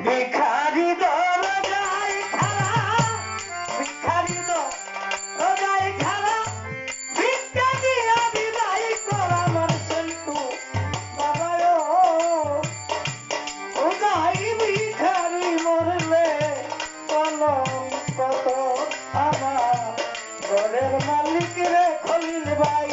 ভিখারি দরজায় খাড়া, ভিখারি দরজায় খাড়া, ভিক্ষা দিয়া বিদায় কর আমার সন্তু বাবায়। ও যাই ভিখারি মরলে কলঙ্ক তো আমার ঘরের মালিক রে খলিল ভাই।